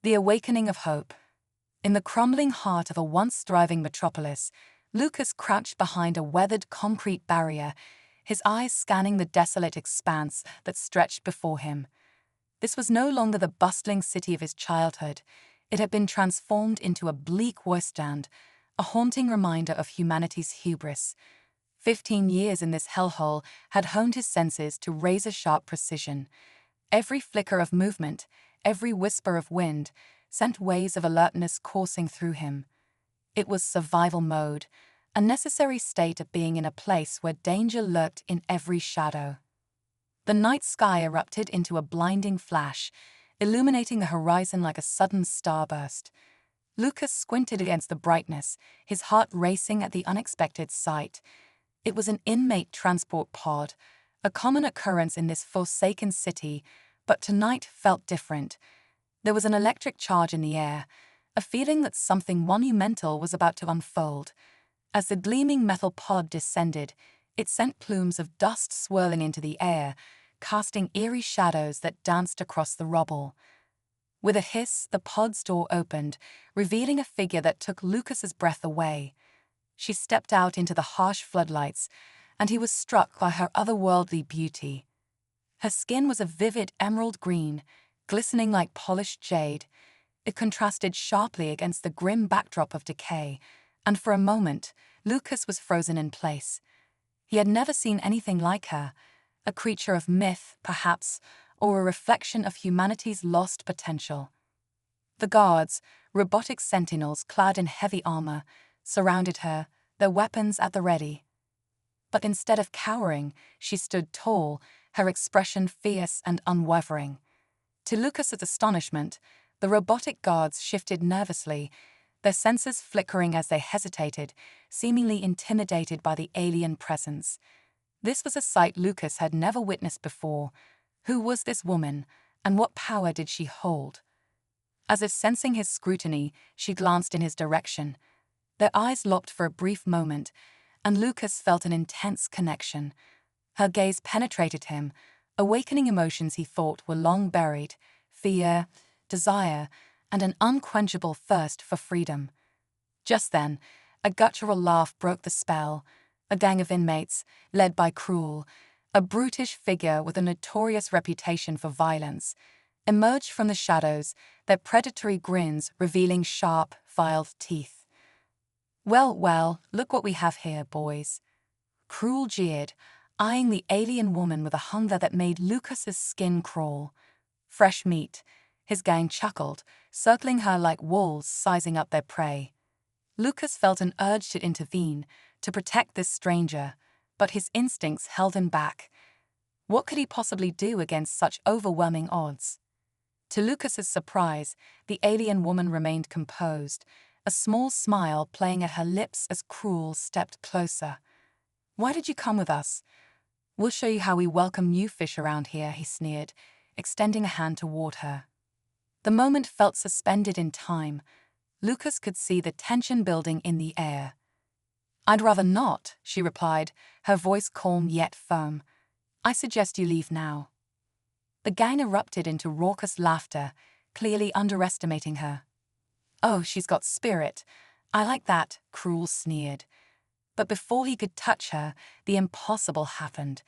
The awakening of hope. In the crumbling heart of a once thriving metropolis, Lucas crouched behind a weathered concrete barrier, his eyes scanning the desolate expanse that stretched before him. This was no longer the bustling city of his childhood. It had been transformed into a bleak wasteland, a haunting reminder of humanity's hubris. 15 years in this hellhole had honed his senses to razor-sharp precision. Every flicker of movement, every whisper of wind, sent waves of alertness coursing through him. It was survival mode, a necessary state of being in a place where danger lurked in every shadow. The night sky erupted into a blinding flash, illuminating the horizon like a sudden starburst. Lucas squinted against the brightness, his heart racing at the unexpected sight. It was an inmate transport pod, a common occurrence in this forsaken city, but tonight felt different. There was an electric charge in the air, a feeling that something monumental was about to unfold. As the gleaming metal pod descended, it sent plumes of dust swirling into the air, casting eerie shadows that danced across the rubble. With a hiss, the pod's door opened, revealing a figure that took Lucas's breath away. She stepped out into the harsh floodlights, and he was struck by her otherworldly beauty. Her skin was a vivid emerald green, glistening like polished jade. It contrasted sharply against the grim backdrop of decay, and for a moment, Lucas was frozen in place. He had never seen anything like her, a creature of myth, perhaps, or a reflection of humanity's lost potential. The guards, robotic sentinels clad in heavy armor, surrounded her, their weapons at the ready. But instead of cowering, she stood tall, her expression fierce and unwavering. To Lucas's astonishment, the robotic guards shifted nervously, their senses flickering as they hesitated, seemingly intimidated by the alien presence. This was a sight Lucas had never witnessed before. Who was this woman, and what power did she hold? As if sensing his scrutiny, she glanced in his direction. Their eyes locked for a brief moment, and Lucas felt an intense connection. Her gaze penetrated him, awakening emotions he thought were long buried: fear, desire, and an unquenchable thirst for freedom. Just then, a guttural laugh broke the spell. A gang of inmates, led by Cruel, a brutish figure with a notorious reputation for violence, emerged from the shadows, their predatory grins revealing sharp, filed teeth. Well, look what we have here, boys." Cruel jeered, eyeing the alien woman with a hunger that made Lucas's skin crawl. "Fresh meat," his gang chuckled, circling her like wolves sizing up their prey. Lucas felt an urge to intervene, to protect this stranger, but his instincts held him back. What could he possibly do against such overwhelming odds? To Lucas's surprise, the alien woman remained composed, a small smile playing at her lips as Cruel stepped closer. "Why did you come with us? We'll show you how we welcome new fish around here," he sneered, extending a hand toward her. The moment felt suspended in time. Lucas could see the tension building in the air. "I'd rather not," she replied, her voice calm yet firm. "I suggest you leave now." The gang erupted into raucous laughter, clearly underestimating her. "Oh, she's got spirit. I like that," Cruel sneered. But before he could touch her, the impossible happened.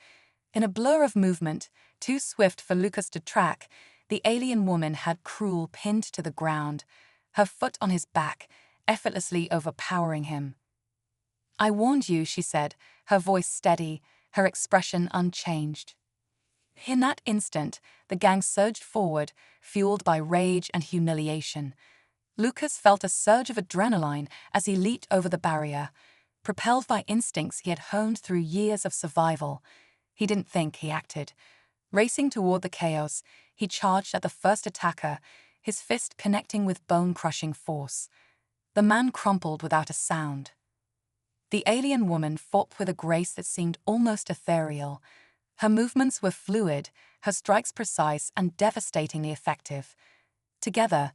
In a blur of movement, too swift for Lucas to track, the alien woman had Cruel pinned to the ground, her foot on his back, effortlessly overpowering him. "I warned you," she said, her voice steady, her expression unchanged. In that instant, the gang surged forward, fueled by rage and humiliation. Lucas felt a surge of adrenaline as he leaped over the barrier. Propelled by instincts he had honed through years of survival, he didn't think, he acted. Racing toward the chaos, he charged at the first attacker, his fist connecting with bone-crushing force. The man crumpled without a sound. The alien woman fought with a grace that seemed almost ethereal. Her movements were fluid, her strikes precise and devastatingly effective. Together,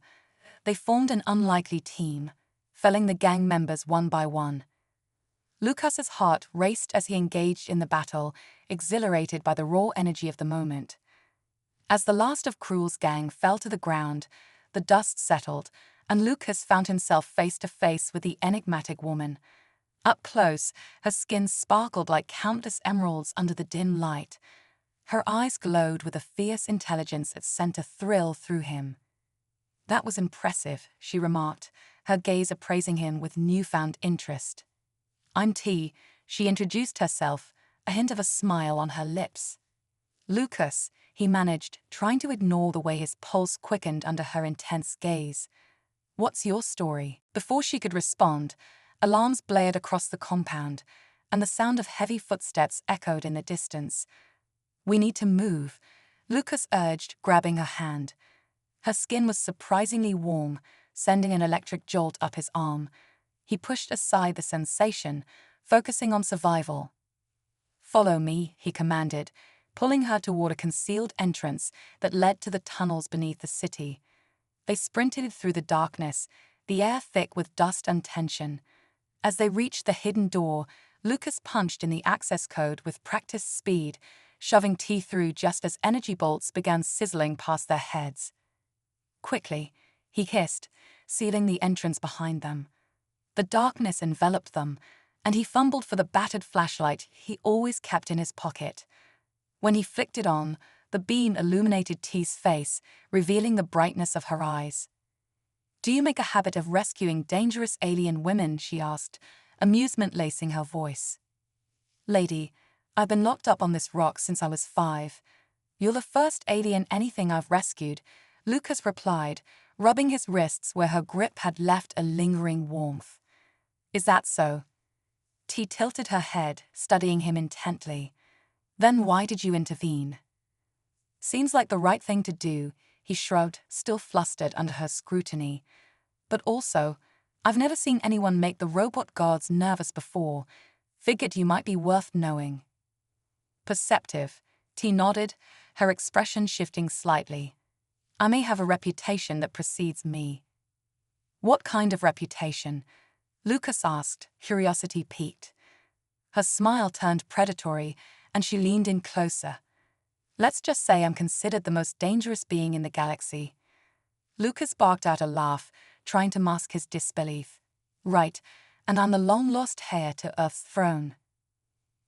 they formed an unlikely team, felling the gang members one by one. Lucas's heart raced as he engaged in the battle, exhilarated by the raw energy of the moment. As the last of Cruel's gang fell to the ground, the dust settled, and Lucas found himself face to face with the enigmatic woman. Up close, her skin sparkled like countless emeralds under the dim light. Her eyes glowed with a fierce intelligence that sent a thrill through him. "That was impressive," she remarked, her gaze appraising him with newfound interest. "I'm T," she introduced herself, a hint of a smile on her lips. "Lucas," he managed, trying to ignore the way his pulse quickened under her intense gaze. "What's your story?" Before she could respond, alarms blared across the compound, and the sound of heavy footsteps echoed in the distance. "We need to move," Lucas urged, grabbing her hand. Her skin was surprisingly warm, sending an electric jolt up his arm. He pushed aside the sensation, focusing on survival. "Follow me," he commanded, pulling her toward a concealed entrance that led to the tunnels beneath the city. They sprinted through the darkness, the air thick with dust and tension. As they reached the hidden door, Lucas punched in the access code with practiced speed, shoving T through just as energy bolts began sizzling past their heads. "Quickly," he hissed, sealing the entrance behind them. The darkness enveloped them, and he fumbled for the battered flashlight he always kept in his pocket. When he flicked it on, the beam illuminated T's face, revealing the brightness of her eyes. "Do you make a habit of rescuing dangerous alien women?" she asked, amusement lacing her voice. "Lady, I've been locked up on this rock since I was 5. You're the first alien anything I've rescued," Lucas replied, rubbing his wrists where her grip had left a lingering warmth. "Is that so?" T tilted her head, studying him intently. "Then why did you intervene?" "Seems like the right thing to do," he shrugged, still flustered under her scrutiny. "But also, I've never seen anyone make the robot guards nervous before. Figured you might be worth knowing." "Perceptive," T nodded, her expression shifting slightly. "I may have a reputation that precedes me." "What kind of reputation?" Lucas asked, curiosity piqued. Her smile turned predatory, and she leaned in closer. "Let's just say I'm considered the most dangerous being in the galaxy." Lucas barked out a laugh, trying to mask his disbelief. "Right, and I'm the long-lost heir to Earth's throne."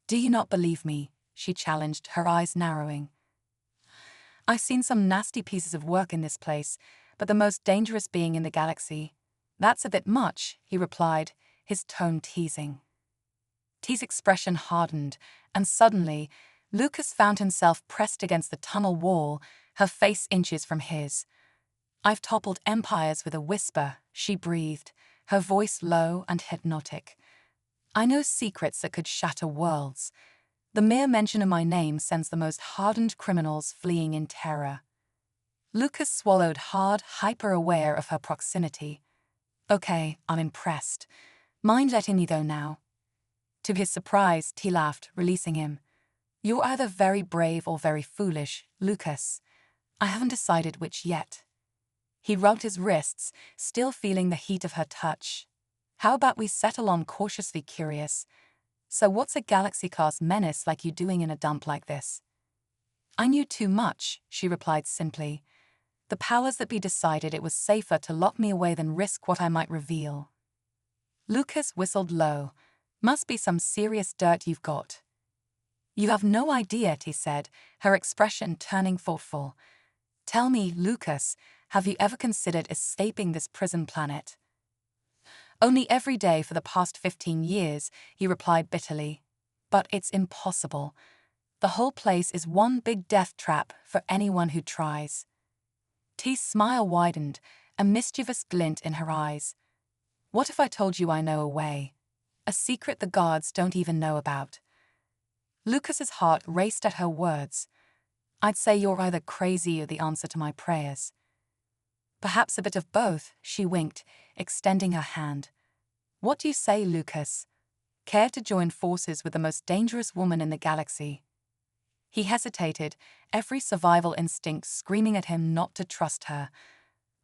"Do you not believe me?" she challenged, her eyes narrowing. "I've seen some nasty pieces of work in this place, but the most dangerous being in the galaxy. That's a bit much," he replied, his tone teasing. T's expression hardened, and suddenly, Lucas found himself pressed against the tunnel wall, her face inches from his. "I've toppled empires with a whisper," she breathed, her voice low and hypnotic. "I know secrets that could shatter worlds. The mere mention of my name sends the most hardened criminals fleeing in terror." Lucas swallowed hard, hyper-aware of her proximity. "Okay, I'm impressed. Mind letting me go now?" To his surprise, T laughed, releasing him. "You're either very brave or very foolish, Lucas. I haven't decided which yet." He rubbed his wrists, still feeling the heat of her touch. "How about we settle on cautiously curious? So what's a galaxy-class menace like you doing in a dump like this?" "I knew too much," she replied simply. "The powers that be decided it was safer to lock me away than risk what I might reveal." Lucas whistled low. "Must be some serious dirt you've got." "You have no idea," T said, her expression turning thoughtful. "Tell me, Lucas, have you ever considered escaping this prison planet?" "Only every day for the past 15 years, he replied bitterly. "But it's impossible. The whole place is one big death trap for anyone who tries." T's smile widened, a mischievous glint in her eyes. "What if I told you I know a way? A secret the guards don't even know about?" Lucas's heart raced at her words. "I'd say you're either crazy or the answer to my prayers." "Perhaps a bit of both," she winked, extending her hand. "What do you say, Lucas? Care to join forces with the most dangerous woman in the galaxy?" He hesitated, every survival instinct screaming at him not to trust her.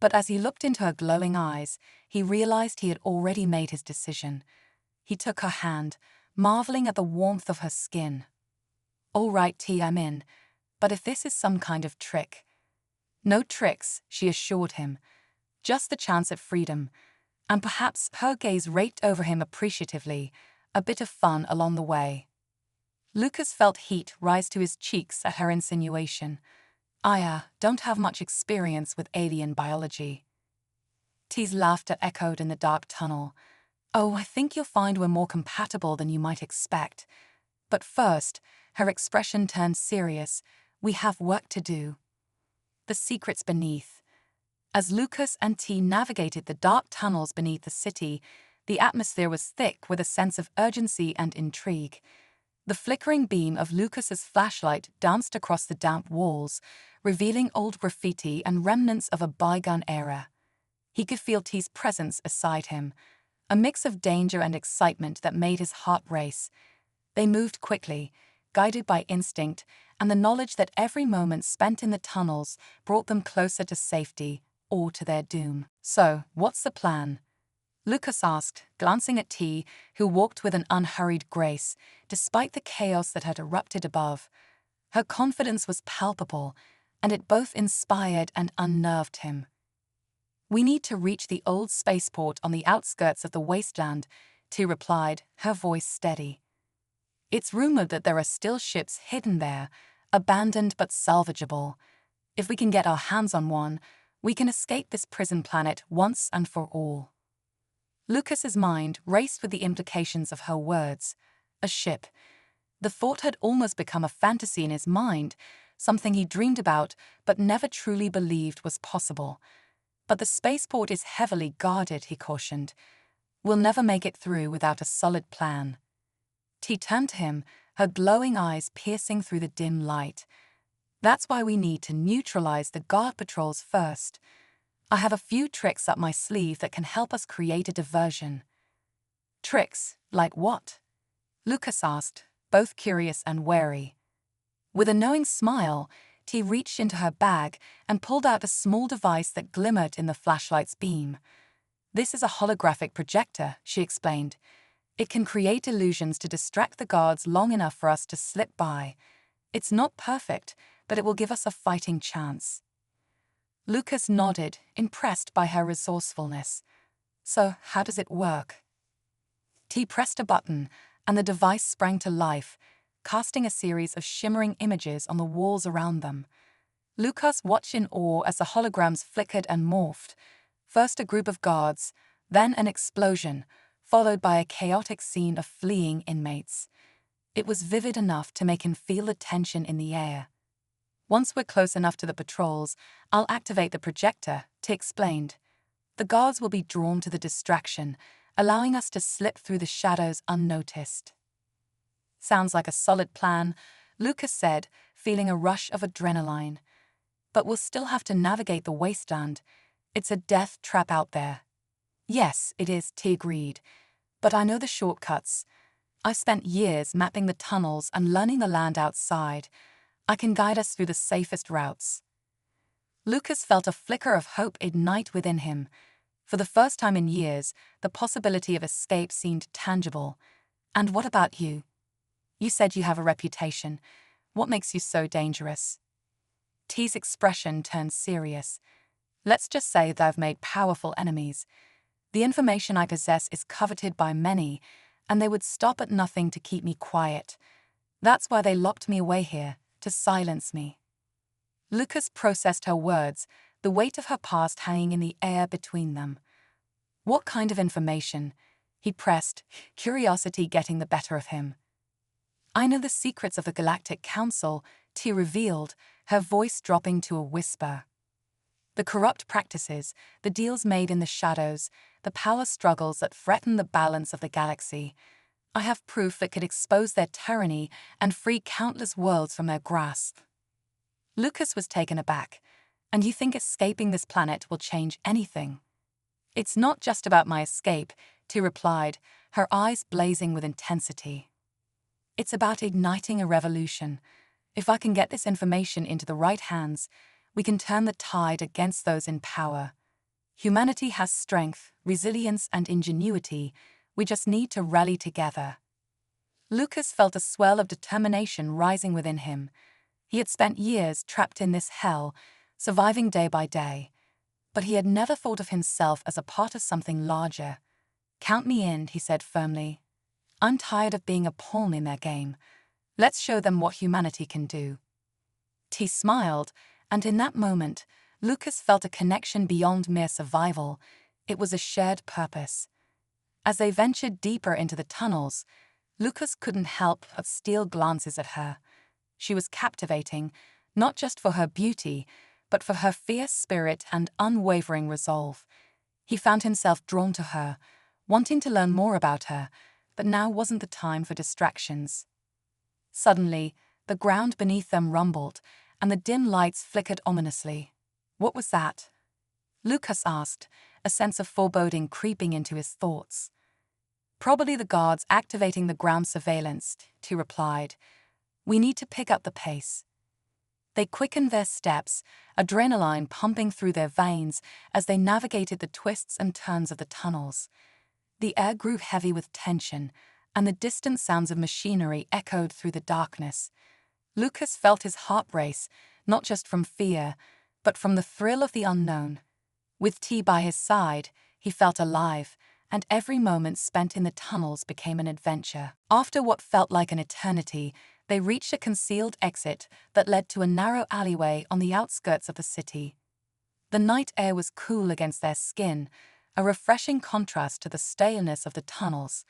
But as he looked into her glowing eyes, he realized he had already made his decision. He took her hand, marveling at the warmth of her skin. "All right, T, I'm in. But if this is some kind of trick—" "No tricks," she assured him. Just the chance at freedom. And perhaps her gaze raked over him appreciatively, a bit of fun along the way. Lucas felt heat rise to his cheeks at her insinuation. I don't have much experience with alien biology. T's laughter echoed in the dark tunnel. Oh, I think you'll find we're more compatible than you might expect. But first, her expression turned serious. We have work to do. The secrets beneath. As Lucas and T navigated the dark tunnels beneath the city, the atmosphere was thick with a sense of urgency and intrigue. The flickering beam of Lucas's flashlight danced across the damp walls, revealing old graffiti and remnants of a bygone era. He could feel T's presence beside him, a mix of danger and excitement that made his heart race. They moved quickly, guided by instinct and the knowledge that every moment spent in the tunnels brought them closer to safety or to their doom. So, what's the plan? Lucas asked, glancing at T, who walked with an unhurried grace, despite the chaos that had erupted above. Her confidence was palpable, and it both inspired and unnerved him. We need to reach the old spaceport on the outskirts of the wasteland, T replied, her voice steady. It's rumored that there are still ships hidden there, abandoned but salvageable. If we can get our hands on one, we can escape this prison planet once and for all. Lucas's mind raced with the implications of her words. A ship. The thought had almost become a fantasy in his mind, something he dreamed about but never truly believed was possible. But the spaceport is heavily guarded, he cautioned. We'll never make it through without a solid plan. T turned to him, her glowing eyes piercing through the dim light. That's why we need to neutralize the guard patrols first. I have a few tricks up my sleeve that can help us create a diversion. Tricks? Like what? Lucas asked, both curious and wary. With a knowing smile, T reached into her bag and pulled out a small device that glimmered in the flashlight's beam. This is a holographic projector, she explained. It can create illusions to distract the guards long enough for us to slip by. It's not perfect, but it will give us a fighting chance. Lucas nodded, impressed by her resourcefulness. So, how does it work? T pressed a button, and the device sprang to life, casting a series of shimmering images on the walls around them. Lucas watched in awe as the holograms flickered and morphed. First a group of guards, then an explosion, followed by a chaotic scene of fleeing inmates. It was vivid enough to make him feel the tension in the air. Once we're close enough to the patrols, I'll activate the projector, T explained. The guards will be drawn to the distraction, allowing us to slip through the shadows unnoticed. Sounds like a solid plan, Lucas said, feeling a rush of adrenaline. But we'll still have to navigate the wasteland. It's a death trap out there. Yes, it is, T agreed. But I know the shortcuts. I've spent years mapping the tunnels and learning the land outside. I can guide us through the safest routes. Lucas felt a flicker of hope ignite within him. For the first time in years, the possibility of escape seemed tangible. And what about you? You said you have a reputation. What makes you so dangerous? T's expression turned serious. Let's just say that I've made powerful enemies. The information I possess is coveted by many, and they would stop at nothing to keep me quiet. That's why they locked me away here, to silence me. Lucas processed her words, the weight of her past hanging in the air between them. What kind of information? He pressed, curiosity getting the better of him. I know the secrets of the Galactic Council, T revealed, her voice dropping to a whisper. The corrupt practices, the deals made in the shadows, the power struggles that threaten the balance of the galaxy. I have proof that could expose their tyranny and free countless worlds from their grasp. Lucas was taken aback. And you think escaping this planet will change anything? It's not just about my escape, T replied, her eyes blazing with intensity. It's about igniting a revolution. If I can get this information into the right hands, we can turn the tide against those in power. Humanity has strength, resilience, and ingenuity. We just need to rally together. Lucas felt a swell of determination rising within him. He had spent years trapped in this hell, surviving day by day. but he had never thought of himself as a part of something larger. "Count me in," he said firmly. "I'm tired of being a pawn in their game. Let's show them what humanity can do." T smiled, and in that moment, Lucas felt a connection beyond mere survival. It was a shared purpose. As they ventured deeper into the tunnels, Lucas couldn't help but steal glances at her. She was captivating, not just for her beauty, but for her fierce spirit and unwavering resolve. He found himself drawn to her, wanting to learn more about her, but now wasn't the time for distractions. Suddenly, the ground beneath them rumbled, and the dim lights flickered ominously. "What was that?" Lucas asked, a sense of foreboding creeping into his thoughts. "Probably the guards activating the ground surveillance," he replied. "We need to pick up the pace." They quickened their steps, adrenaline pumping through their veins as they navigated the twists and turns of the tunnels. The air grew heavy with tension, and the distant sounds of machinery echoed through the darkness. Lucas felt his heart race, not just from fear, but from the thrill of the unknown. With T by his side, he felt alive, and every moment spent in the tunnels became an adventure. After what felt like an eternity, they reached a concealed exit that led to a narrow alleyway on the outskirts of the city. The night air was cool against their skin, a refreshing contrast to the staleness of the tunnels.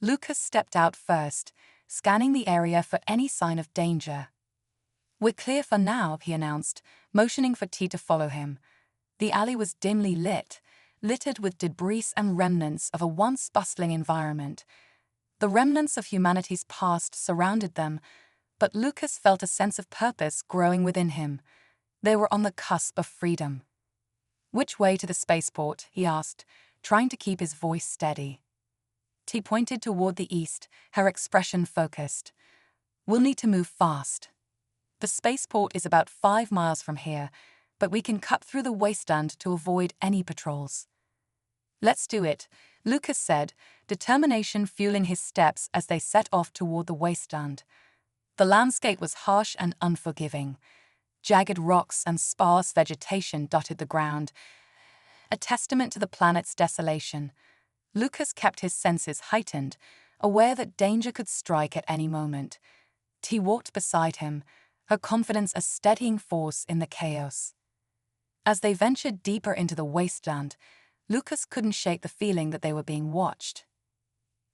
Lucas stepped out first, scanning the area for any sign of danger. "We're clear for now," he announced, motioning for T to follow him. The alley was dimly lit, littered with debris and remnants of a once bustling environment. The remnants of humanity's past surrounded them, but Lucas felt a sense of purpose growing within him. They were on the cusp of freedom. "Which way to the spaceport?" he asked, trying to keep his voice steady. T pointed toward the east, her expression focused. "We'll need to move fast. The spaceport is about 5 miles from here, but we can cut through the wasteland to avoid any patrols." "Let's do it," Lucas said, determination fueling his steps as they set off toward the wasteland. The landscape was harsh and unforgiving. Jagged rocks and sparse vegetation dotted the ground, a testament to the planet's desolation. Lucas kept his senses heightened, aware that danger could strike at any moment. T walked beside him, her confidence a steadying force in the chaos. As they ventured deeper into the wasteland, Lucas couldn't shake the feeling that they were being watched.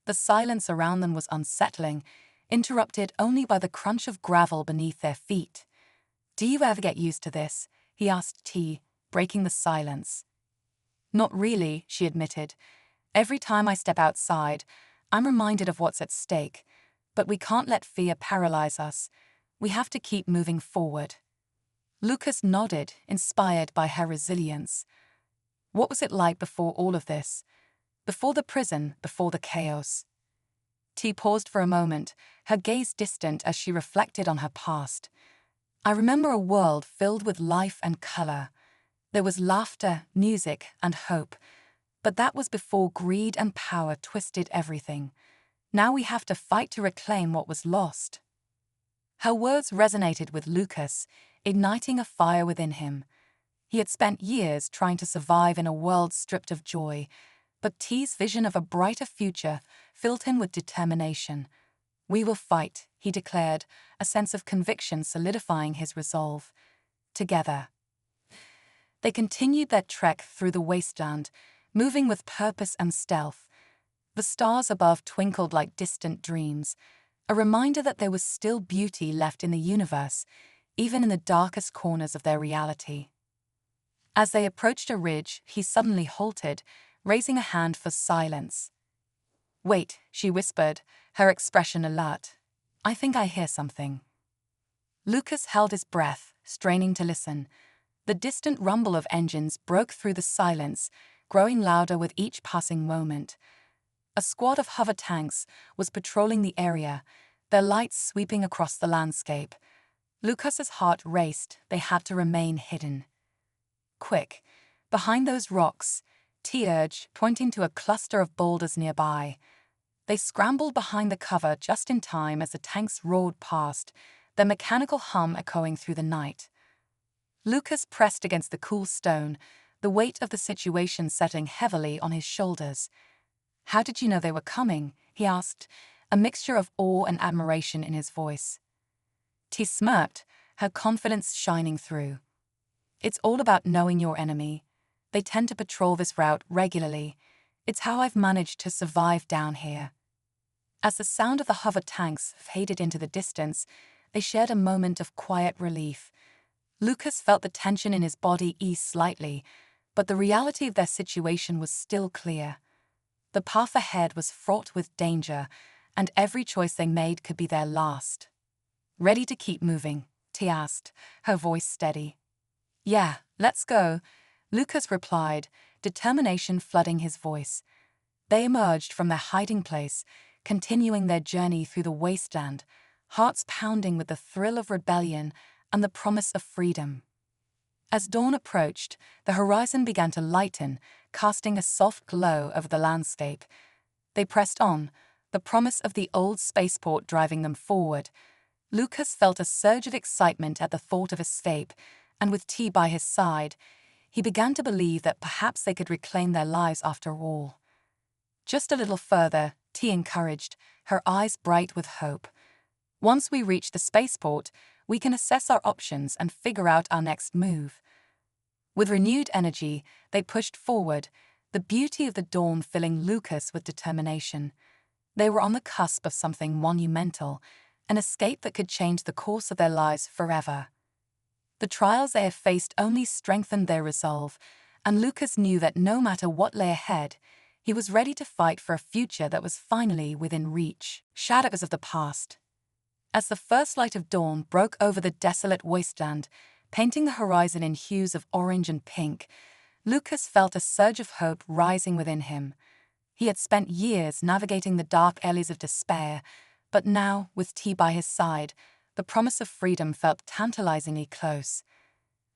The silence around them was unsettling, interrupted only by the crunch of gravel beneath their feet. "Do you ever get used to this?" he asked T, breaking the silence. "Not really," she admitted. "Every time I step outside, I'm reminded of what's at stake. But we can't let fear paralyze us. We have to keep moving forward." Lucas nodded, inspired by her resilience. What was it like before all of this? Before the prison, before the chaos? T paused for a moment, her gaze distant as she reflected on her past. "I remember a world filled with life and color. There was laughter, music, and hope. But that was before greed and power twisted everything. Now we have to fight to reclaim what was lost." Her words resonated with Lucas, igniting a fire within him. He had spent years trying to survive in a world stripped of joy, but T's vision of a brighter future filled him with determination. "We will fight," he declared, a sense of conviction solidifying his resolve. Together. They continued their trek through the wasteland, moving with purpose and stealth. The stars above twinkled like distant dreams, a reminder that there was still beauty left in the universe, even in the darkest corners of their reality. As they approached a ridge, he suddenly halted, raising a hand for silence. "Wait," she whispered, her expression alert. "I think I hear something." Lucas held his breath, straining to listen. The distant rumble of engines broke through the silence, growing louder with each passing moment. A squad of hover tanks was patrolling the area, their lights sweeping across the landscape. Lucas's heart raced. They had to remain hidden. "Quick, behind those rocks," T urged, pointing to a cluster of boulders nearby. They scrambled behind the cover just in time as the tanks roared past, their mechanical hum echoing through the night. Lucas pressed against the cool stone, the weight of the situation settling heavily on his shoulders. "How did you know they were coming?" he asked, a mixture of awe and admiration in his voice. T smirked, her confidence shining through. "It's all about knowing your enemy. They tend to patrol this route regularly. It's how I've managed to survive down here." As the sound of the hover tanks faded into the distance, they shared a moment of quiet relief. Lucas felt the tension in his body ease slightly, but the reality of their situation was still clear. The path ahead was fraught with danger, and every choice they made could be their last. "Ready to keep moving?" T asked, her voice steady. "Yeah, let's go," Lucas replied, determination flooding his voice. They emerged from their hiding place, continuing their journey through the wasteland, hearts pounding with the thrill of rebellion and the promise of freedom. As dawn approached, the horizon began to lighten, casting a soft glow over the landscape. They pressed on, the promise of the old spaceport driving them forward. Lucas felt a surge of excitement at the thought of escape, and with T by his side, he began to believe that perhaps they could reclaim their lives after all. "Just a little further," T encouraged, her eyes bright with hope. "Once we reach the spaceport, we can assess our options and figure out our next move." With renewed energy, they pushed forward, the beauty of the dawn filling Lucas with determination. They were on the cusp of something monumental, an escape that could change the course of their lives forever. The trials they had faced only strengthened their resolve, and Lucas knew that no matter what lay ahead, he was ready to fight for a future that was finally within reach. Shadows of the past. As the first light of dawn broke over the desolate wasteland, painting the horizon in hues of orange and pink, Lucas felt a surge of hope rising within him. He had spent years navigating the dark alleys of despair, but now, with T by his side, the promise of freedom felt tantalizingly close.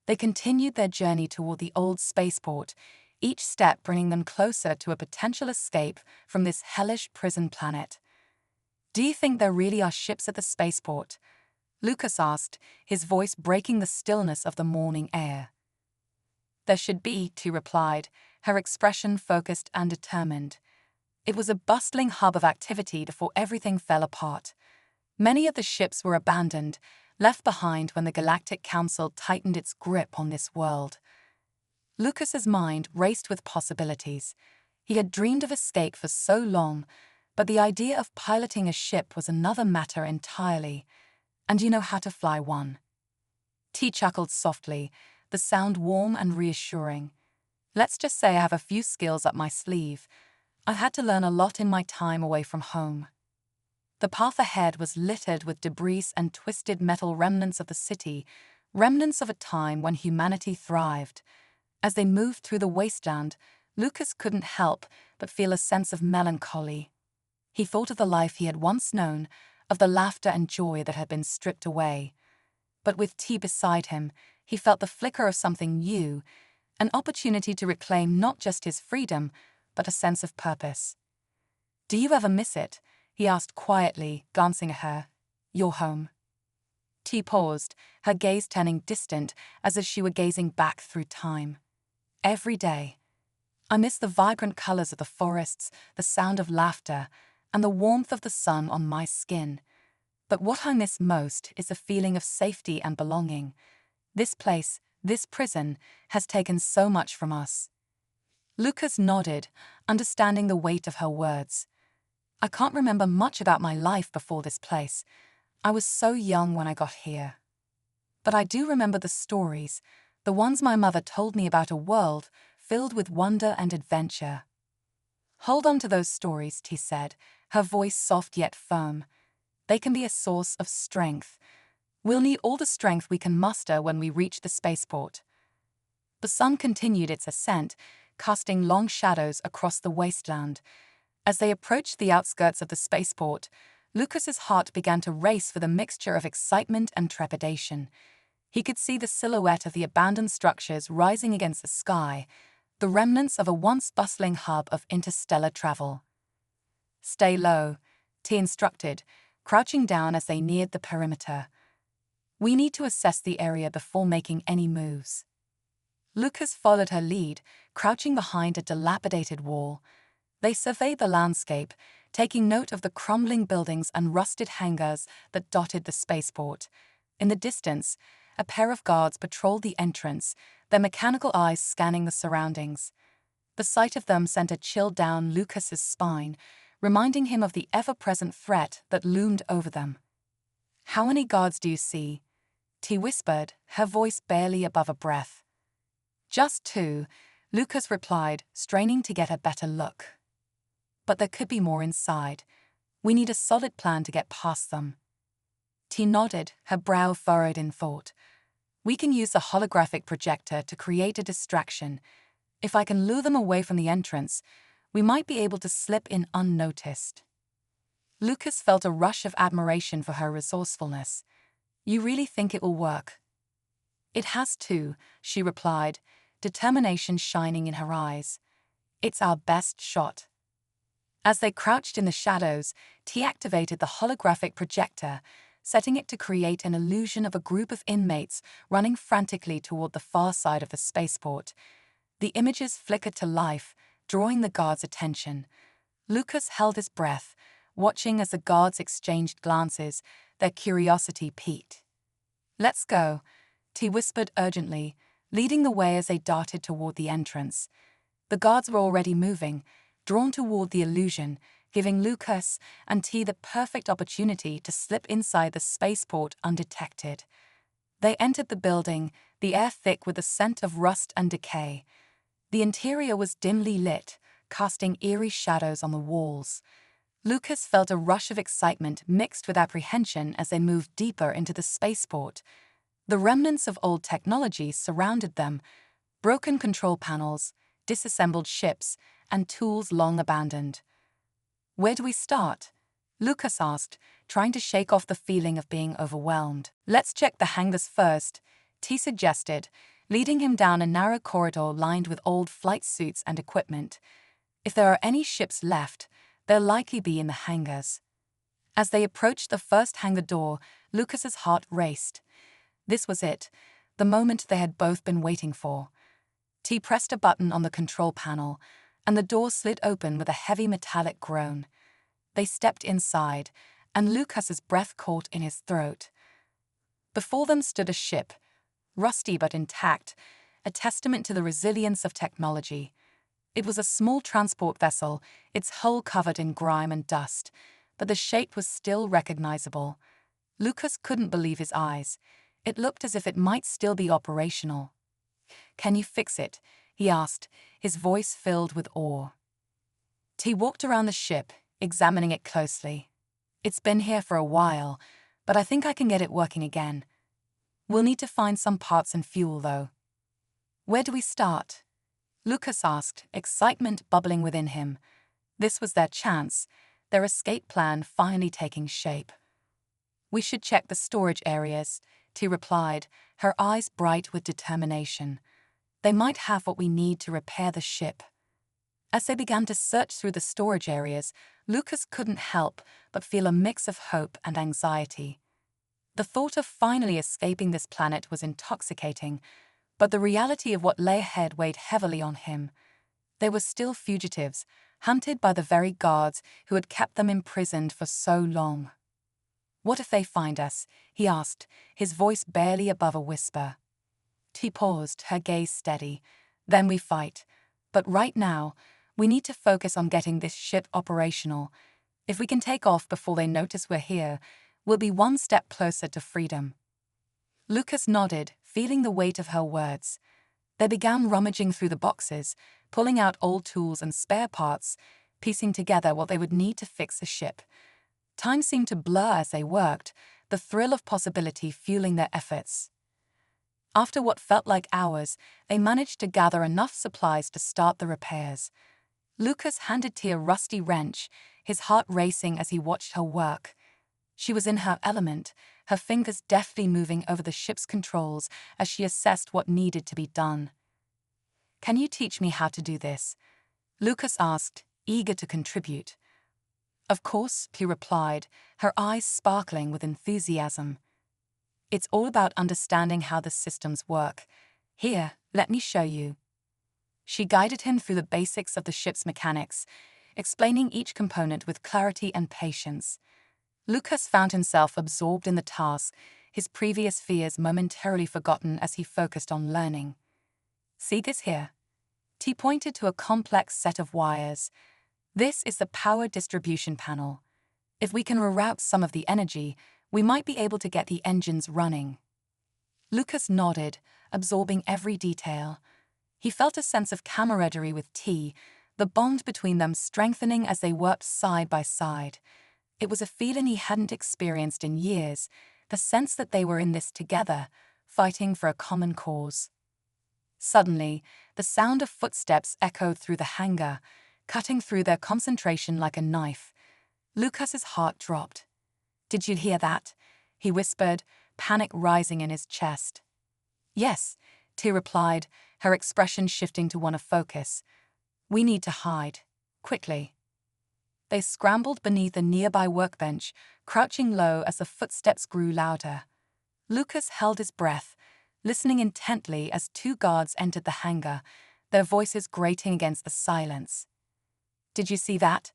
They continued their journey toward the old spaceport, each step bringing them closer to a potential escape from this hellish prison planet. "Do you think there really are ships at the spaceport?" Lucas asked, his voice breaking the stillness of the morning air. "There should be," T replied, her expression focused and determined. It was a bustling hub of activity before everything fell apart. Many of the ships were abandoned, left behind when the Galactic Council tightened its grip on this world. Lucas's mind raced with possibilities. He had dreamed of escape for so long, but the idea of piloting a ship was another matter entirely. "And you know how to fly one?" T chuckled softly, the sound warm and reassuring. "Let's just say I have a few skills up my sleeve. I've had to learn a lot in my time away from home." The path ahead was littered with debris and twisted metal remnants of the city, remnants of a time when humanity thrived. As they moved through the wasteland, Lucas couldn't help but feel a sense of melancholy. He thought of the life he had once known, of the laughter and joy that had been stripped away. But with T beside him, he felt the flicker of something new, an opportunity to reclaim not just his freedom, but a sense of purpose. "Do you ever miss it?" he asked quietly, glancing at her. "Your home?" T paused, her gaze turning distant as if she were gazing back through time. "Every day. I miss the vibrant colors of the forests, the sound of laughter, and the warmth of the sun on my skin. But what I miss most is the feeling of safety and belonging. This place, this prison, has taken so much from us." Lucas nodded, understanding the weight of her words. "I can't remember much about my life before this place. I was so young when I got here. But I do remember the stories, the ones my mother told me about a world filled with wonder and adventure." "Hold on to those stories," T said, her voice soft yet firm. "They can be a source of strength. We'll need all the strength we can muster when we reach the spaceport." The sun continued its ascent, casting long shadows across the wasteland. As they approached the outskirts of the spaceport, Lucas's heart began to race with a mixture of excitement and trepidation. He could see the silhouette of the abandoned structures rising against the sky, the remnants of a once bustling hub of interstellar travel. "Stay low," T instructed, crouching down as they neared the perimeter. "We need to assess the area before making any moves." Lucas followed her lead, crouching behind a dilapidated wall. They surveyed the landscape, taking note of the crumbling buildings and rusted hangars that dotted the spaceport. In the distance, a pair of guards patrolled the entrance, their mechanical eyes scanning the surroundings. The sight of them sent a chill down Lucas's spine, reminding him of the ever-present threat that loomed over them. "How many guards do you see?" T whispered, her voice barely above a breath. "Just two," Lucas replied, straining to get a better look. "But there could be more inside. We need a solid plan to get past them." T nodded, her brow furrowed in thought. "We can use the holographic projector to create a distraction. If I can lure them away from the entrance, we might be able to slip in unnoticed." Lucas felt a rush of admiration for her resourcefulness. "You really think it will work?" "It has to," she replied, determination shining in her eyes. "It's our best shot." As they crouched in the shadows, T activated the holographic projector, setting it to create an illusion of a group of inmates running frantically toward the far side of the spaceport. The images flickered to life, drawing the guards' attention. Lucas held his breath, watching as the guards exchanged glances, their curiosity piqued. "Let's go," T whispered urgently, leading the way as they darted toward the entrance. The guards were already moving, drawn toward the illusion, giving Lucas and T the perfect opportunity to slip inside the spaceport undetected. They entered the building, the air thick with the scent of rust and decay. The interior was dimly lit, casting eerie shadows on the walls. Lucas felt a rush of excitement mixed with apprehension as they moved deeper into the spaceport. The remnants of old technology surrounded them: broken control panels, disassembled ships, and tools long abandoned. "Where do we start?" Lucas asked, trying to shake off the feeling of being overwhelmed. "Let's check the hangars first," T suggested, leading him down a narrow corridor lined with old flight suits and equipment. If there are any ships left, they'll likely be in the hangars. As they approached the first hangar door, Lucas's heart raced. This was it, the moment they had both been waiting for. T pressed a button on the control panel, and the door slid open with a heavy metallic groan. They stepped inside, and Lucas's breath caught in his throat. Before them stood a ship, rusty but intact, a testament to the resilience of technology. It was a small transport vessel, its hull covered in grime and dust, but the shape was still recognizable. Lucas couldn't believe his eyes. It looked as if it might still be operational. "Can you fix it?" he asked, his voice filled with awe. T walked around the ship, examining it closely. "It's been here for a while, but I think I can get it working again. We'll need to find some parts and fuel, though." "Where do we start?" Lucas asked, excitement bubbling within him. This was their chance, their escape plan finally taking shape. "We should check the storage areas," T replied, her eyes bright with determination. "They might have what we need to repair the ship." As they began to search through the storage areas, Lucas couldn't help but feel a mix of hope and anxiety. The thought of finally escaping this planet was intoxicating, but the reality of what lay ahead weighed heavily on him. They were still fugitives, hunted by the very guards who had kept them imprisoned for so long. "What if they find us?" he asked, his voice barely above a whisper. She paused, her gaze steady. "Then we fight. But right now, we need to focus on getting this ship operational. If we can take off before they notice we're here, we'll be one step closer to freedom." Lucas nodded, feeling the weight of her words. They began rummaging through the boxes, pulling out old tools and spare parts, piecing together what they would need to fix the ship. Time seemed to blur as they worked, the thrill of possibility fueling their efforts. After what felt like hours, they managed to gather enough supplies to start the repairs. Lucas handed Tia a rusty wrench, his heart racing as he watched her work. She was in her element, her fingers deftly moving over the ship's controls as she assessed what needed to be done. "Can you teach me how to do this?" Lucas asked, eager to contribute. "Of course," he replied, her eyes sparkling with enthusiasm. "It's all about understanding how the systems work. Here, let me show you. She guided him through the basics of the ship's mechanics, explaining each component with clarity and patience. Lucas found himself absorbed in the task, his previous fears momentarily forgotten as he focused on learning. See this here? T pointed to a complex set of wires. This is the power distribution panel. If we can reroute some of the energy, we might be able to get the engines running. Lucas nodded, absorbing every detail. He felt a sense of camaraderie with T, the bond between them strengthening as they worked side by side. It was a feeling he hadn't experienced in years, the sense that they were in this together, fighting for a common cause. Suddenly, the sound of footsteps echoed through the hangar, cutting through their concentration like a knife. Lucas's heart dropped. "Did you hear that?" he whispered, panic rising in his chest. "Yes," T replied, her expression shifting to one of focus. "We need to hide. Quickly." They scrambled beneath a nearby workbench, crouching low as the footsteps grew louder. Lucas held his breath, listening intently as two guards entered the hangar, their voices grating against the silence. "Did you see that?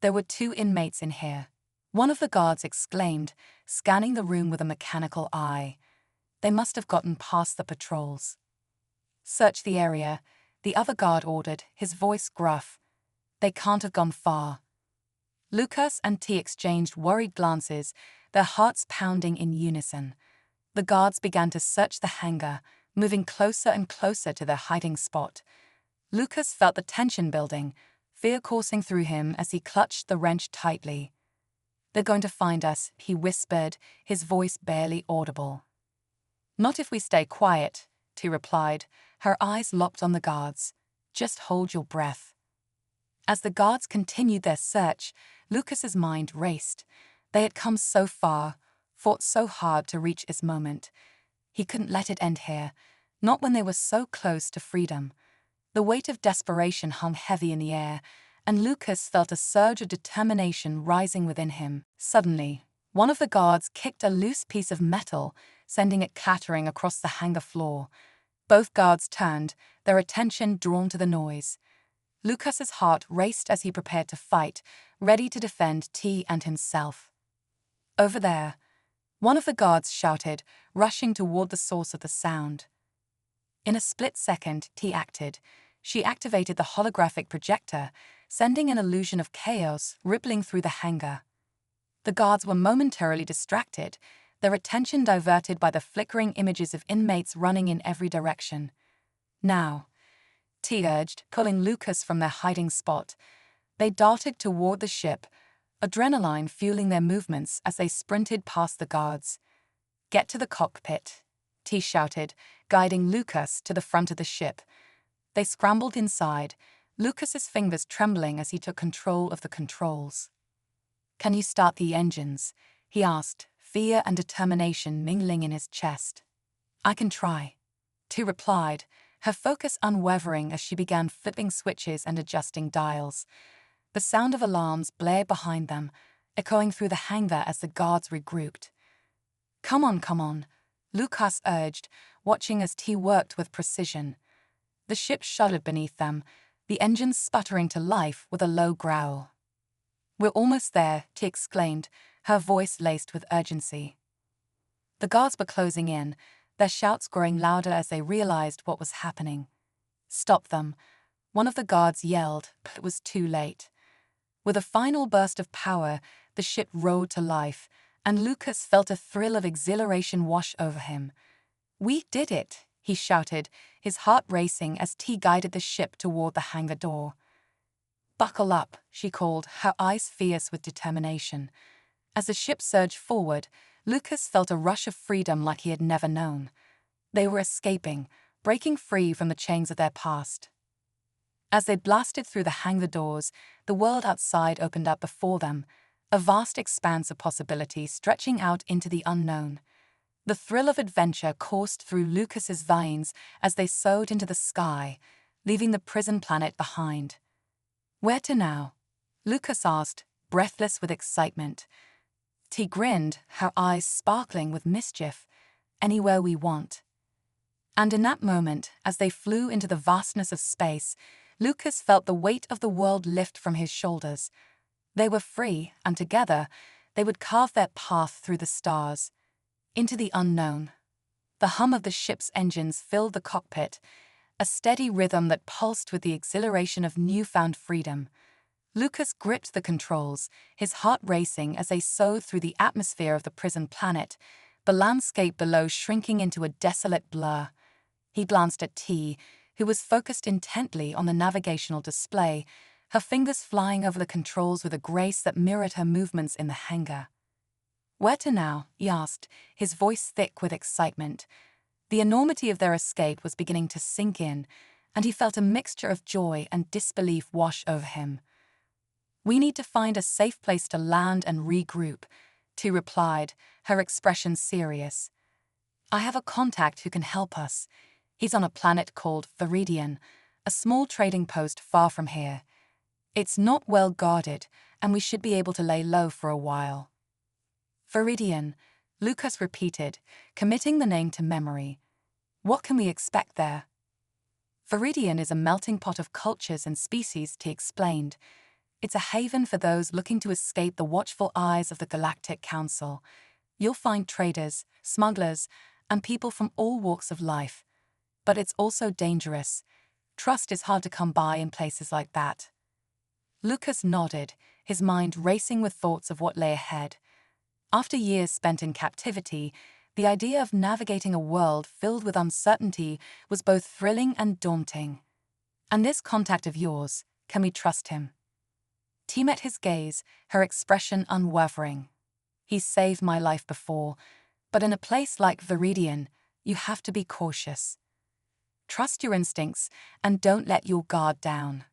There were 2 inmates in here," one of the guards exclaimed, scanning the room with a mechanical eye. "They must have gotten past the patrols." "Search the area," the other guard ordered, his voice gruff. "They can't have gone far." Lucas and T exchanged worried glances, their hearts pounding in unison. The guards began to search the hangar, moving closer and closer to their hiding spot. Lucas felt the tension building, fear coursing through him as he clutched the wrench tightly. "They're going to find us," he whispered, his voice barely audible. "Not if we stay quiet," T replied, her eyes locked on the guards. "Just hold your breath." As the guards continued their search, Lucas's mind raced. They had come so far, fought so hard to reach this moment. He couldn't let it end here, not when they were so close to freedom. The weight of desperation hung heavy in the air, and Lucas felt a surge of determination rising within him. Suddenly, one of the guards kicked a loose piece of metal, sending it clattering across the hangar floor. Both guards turned, their attention drawn to the noise. Lucas's heart raced as he prepared to fight, ready to defend T and himself. "Over there," one of the guards shouted, rushing toward the source of the sound. In a split second, T acted. She activated the holographic projector, sending an illusion of chaos rippling through the hangar. The guards were momentarily distracted, their attention diverted by the flickering images of inmates running in every direction. "Now," T urged, pulling Lucas from their hiding spot. They darted toward the ship, adrenaline fueling their movements as they sprinted past the guards. "Get to the cockpit," T shouted, guiding Lucas to the front of the ship. They scrambled inside, Lucas's fingers trembling as he took control of the controls. "Can you start the engines?" he asked, fear and determination mingling in his chest. "I can try," T replied, her focus unwavering as she began flipping switches and adjusting dials. The sound of alarms blared behind them, echoing through the hangar as the guards regrouped. Come on," Lucas urged, watching as T worked with precision. The ship shuddered beneath them, the engines sputtering to life with a low growl. "We're almost there," T exclaimed, her voice laced with urgency. The guards were closing in, their shouts growing louder as they realized what was happening. "Stop them," one of the guards yelled, but it was too late. With a final burst of power, the ship roared to life, and Lucas felt a thrill of exhilaration wash over him. "We did it," he shouted, his heart racing as T guided the ship toward the hangar door. "Buckle up," she called, her eyes fierce with determination. As the ship surged forward, Lucas felt a rush of freedom like he had never known. They were escaping, breaking free from the chains of their past. As they blasted through the hangar doors, the world outside opened up before them, a vast expanse of possibility stretching out into the unknown. The thrill of adventure coursed through Lucas's veins as they soared into the sky, leaving the prison planet behind. "Where to now?" Lucas asked, breathless with excitement. T grinned, her eyes sparkling with mischief. "Anywhere we want." And in that moment, as they flew into the vastness of space, Lucas felt the weight of the world lift from his shoulders. They were free, and together, they would carve their path through the stars, into the unknown. The hum of the ship's engines filled the cockpit, a steady rhythm that pulsed with the exhilaration of newfound freedom. Lucas gripped the controls, his heart racing as they soared through the atmosphere of the prison planet, the landscape below shrinking into a desolate blur. He glanced at T, who was focused intently on the navigational display, her fingers flying over the controls with a grace that mirrored her movements in the hangar. "Where to now?" he asked, his voice thick with excitement. The enormity of their escape was beginning to sink in, and he felt a mixture of joy and disbelief wash over him. "We need to find a safe place to land and regroup," T replied, her expression serious. "I have a contact who can help us. He's on a planet called Viridian, a small trading post far from here. It's not well guarded, and we should be able to lay low for a while." "Viridian," Lucas repeated, committing the name to memory. "What can we expect there?" "Viridian is a melting pot of cultures and species," T explained. "It's a haven for those looking to escape the watchful eyes of the Galactic Council. You'll find traders, smugglers, and people from all walks of life. But it's also dangerous. Trust is hard to come by in places like that." Lucas nodded, his mind racing with thoughts of what lay ahead. After years spent in captivity, the idea of navigating a world filled with uncertainty was both thrilling and daunting. "And this contact of yours, can we trust him?" T met his gaze, her expression unwavering. "He's saved my life before, but in a place like Viridian, you have to be cautious. Trust your instincts and don't let your guard down."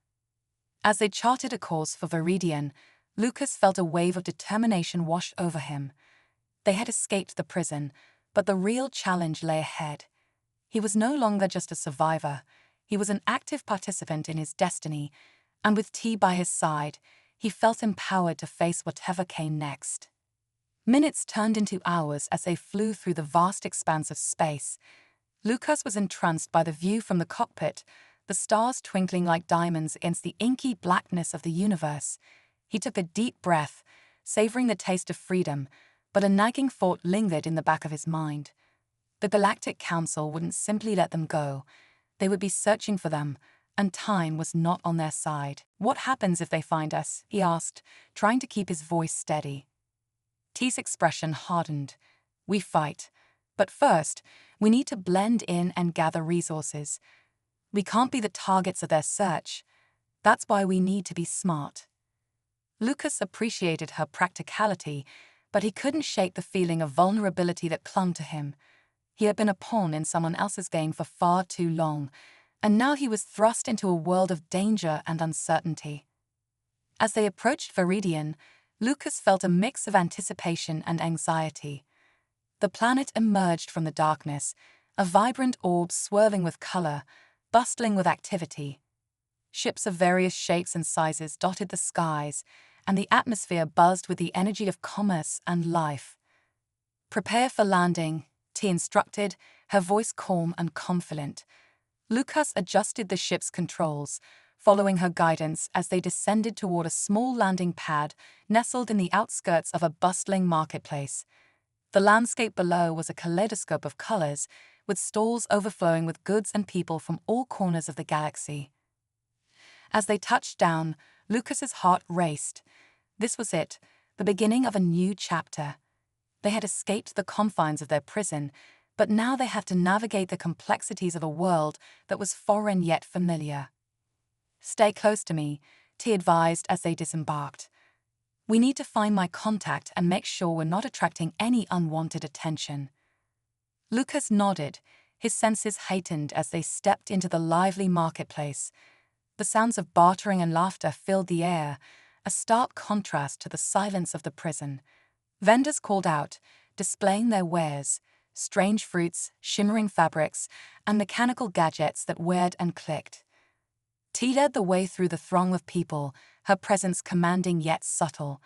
As they charted a course for Viridian, Lucas felt a wave of determination wash over him. They had escaped the prison, but the real challenge lay ahead. He was no longer just a survivor, he was an active participant in his destiny, and with T by his side, he felt empowered to face whatever came next. Minutes turned into hours as they flew through the vast expanse of space. Lucas was entranced by the view from the cockpit, the stars twinkling like diamonds against the inky blackness of the universe. He took a deep breath, savoring the taste of freedom, but a nagging thought lingered in the back of his mind. The Galactic Council wouldn't simply let them go. They would be searching for them, and time was not on their side. "What happens if they find us?" he asked, trying to keep his voice steady. T's expression hardened. "We fight. But first, we need to blend in and gather resources. We can't be the targets of their search. That's why we need to be smart." Lucas appreciated her practicality, but he couldn't shake the feeling of vulnerability that clung to him. He had been a pawn in someone else's game for far too long, and now he was thrust into a world of danger and uncertainty. As they approached Viridian, Lucas felt a mix of anticipation and anxiety. The planet emerged from the darkness, a vibrant orb swirling with color, bustling with activity. Ships of various shapes and sizes dotted the skies, and the atmosphere buzzed with the energy of commerce and life. "Prepare for landing," T instructed, her voice calm and confident. Lucas adjusted the ship's controls, following her guidance as they descended toward a small landing pad nestled in the outskirts of a bustling marketplace. The landscape below was a kaleidoscope of colors, with stalls overflowing with goods and people from all corners of the galaxy. As they touched down, Lucas's heart raced. This was it, the beginning of a new chapter. They had escaped the confines of their prison, but now they had to navigate the complexities of a world that was foreign yet familiar. "Stay close to me," T advised as they disembarked. "We need to find my contact and make sure we're not attracting any unwanted attention." Lucas nodded, his senses heightened as they stepped into the lively marketplace. The sounds of bartering and laughter filled the air, a stark contrast to the silence of the prison. Vendors called out, displaying their wares, strange fruits, shimmering fabrics, and mechanical gadgets that whirred and clicked. T led the way through the throng of people, her presence commanding yet subtle.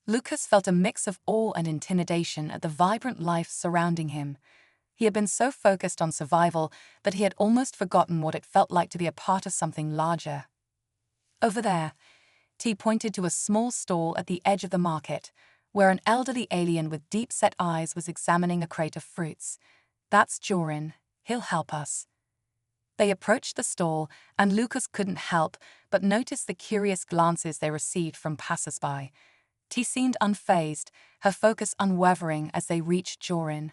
Lucas felt a mix of awe and intimidation at the vibrant life surrounding him. He had been so focused on survival that he had almost forgotten what it felt like to be a part of something larger. Over there, T pointed to a small stall at the edge of the market, where an elderly alien with deep-set eyes was examining a crate of fruits. "That's Jorin. He'll help us." They approached the stall, and Lucas couldn't help but notice the curious glances they received from passers-by. T seemed unfazed, her focus unwavering as they reached Jorin.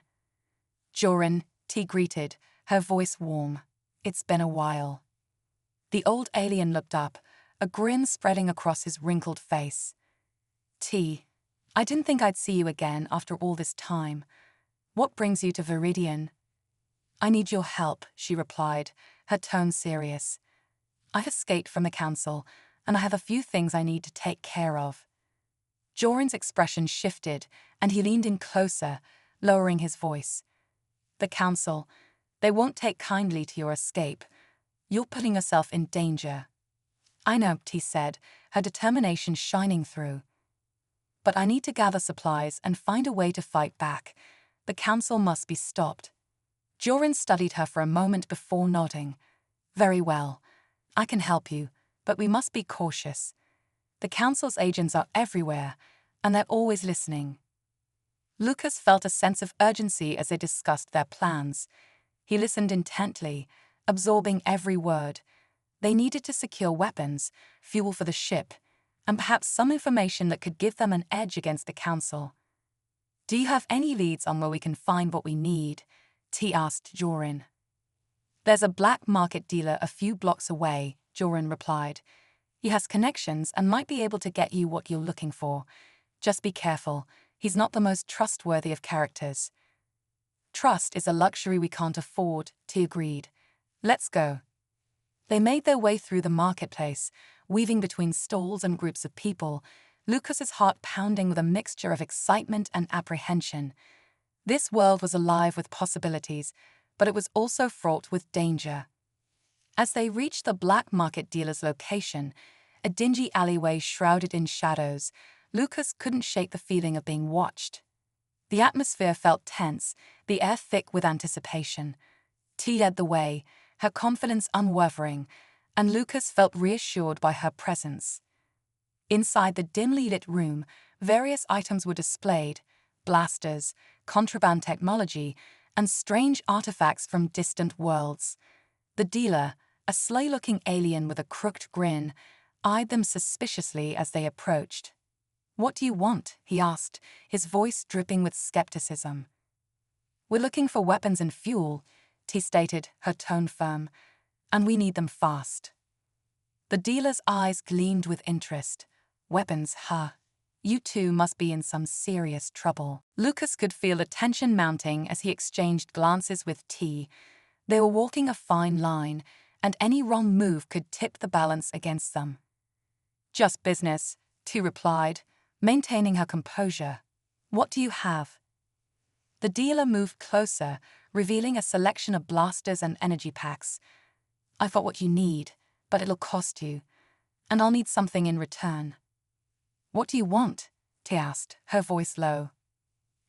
"Jorin," T greeted, her voice warm. "It's been a while." The old alien looked up, a grin spreading across his wrinkled face. "T, I didn't think I'd see you again after all this time. What brings you to Viridian?" "I need your help," she replied, her tone serious. "I've escaped from the council, and I have a few things I need to take care of." Jorin's expression shifted, and he leaned in closer, lowering his voice. "The council, they won't take kindly to your escape. You're putting yourself in danger." "I know," T said, her determination shining through. "But I need to gather supplies and find a way to fight back. The council must be stopped." Jorin studied her for a moment before nodding. "Very well. I can help you, but we must be cautious. The council's agents are everywhere, and they're always listening." Lucas felt a sense of urgency as they discussed their plans. He listened intently, absorbing every word. They needed to secure weapons, fuel for the ship, and perhaps some information that could give them an edge against the council. "Do you have any leads on where we can find what we need?" T asked Jorin. "There's a black market dealer a few blocks away," Jorin replied. "He has connections and might be able to get you what you're looking for. Just be careful, he's not the most trustworthy of characters." "Trust is a luxury we can't afford," T agreed. "Let's go." They made their way through the marketplace, weaving between stalls and groups of people, Lucas's heart pounding with a mixture of excitement and apprehension. This world was alive with possibilities, but it was also fraught with danger. As they reached the black market dealer's location, a dingy alleyway shrouded in shadows, Lucas couldn't shake the feeling of being watched. The atmosphere felt tense, the air thick with anticipation. T led the way, her confidence unwavering, and Lucas felt reassured by her presence. Inside the dimly lit room, various items were displayed: blasters, contraband technology, and strange artifacts from distant worlds. The dealer, a sly-looking alien with a crooked grin, eyed them suspiciously as they approached. "What do you want?" he asked, his voice dripping with skepticism. "We're looking for weapons and fuel," T stated, her tone firm, "and we need them fast." The dealer's eyes gleamed with interest. "Weapons, huh? You two must be in some serious trouble." Lucas could feel the tension mounting as he exchanged glances with T. They were walking a fine line, and any wrong move could tip the balance against them. "Just business," T replied, maintaining her composure. "What do you have?" The dealer moved closer, revealing a selection of blasters and energy packs. "I've got what you need, but it'll cost you, and I'll need something in return." "What do you want?" T asked, her voice low.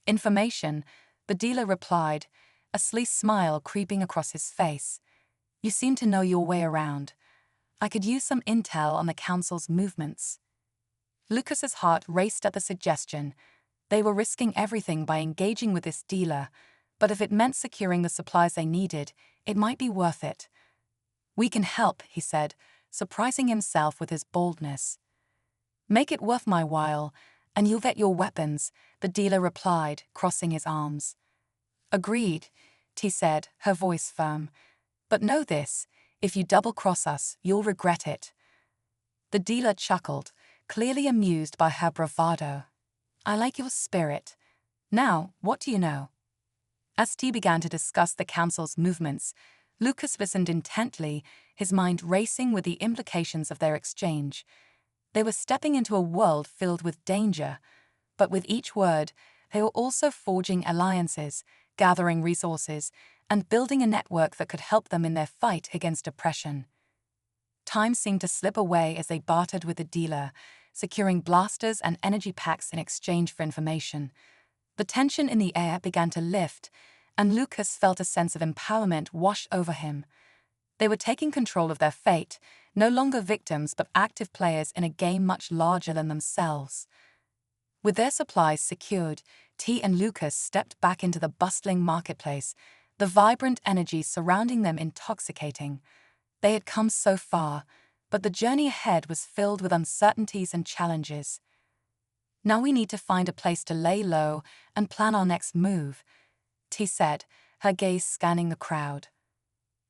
"Information," the dealer replied, a sly smile creeping across his face. "You seem to know your way around. I could use some intel on the council's movements." Lucas's heart raced at the suggestion. They were risking everything by engaging with this dealer, but if it meant securing the supplies they needed, it might be worth it. "We can help," he said, surprising himself with his boldness. "Make it worth my while, and you'll get your weapons," the dealer replied, crossing his arms. "Agreed," T said, her voice firm. "But know this, if you double-cross us, you'll regret it." The dealer chuckled, clearly amused by her bravado. "I like your spirit. Now, what do you know?" As T began to discuss the council's movements, Lucas listened intently, his mind racing with the implications of their exchange. They were stepping into a world filled with danger, but with each word, they were also forging alliances, gathering resources, and building a network that could help them in their fight against oppression. Time seemed to slip away as they bartered with the dealer, securing blasters and energy packs in exchange for information. The tension in the air began to lift, and Lucas felt a sense of empowerment wash over him. They were taking control of their fate, no longer victims but active players in a game much larger than themselves. With their supplies secured, T and Lucas stepped back into the bustling marketplace, the vibrant energy surrounding them intoxicating. They had come so far, but the journey ahead was filled with uncertainties and challenges. Now we need to find a place to lay low and plan our next move, T said, her gaze scanning the crowd.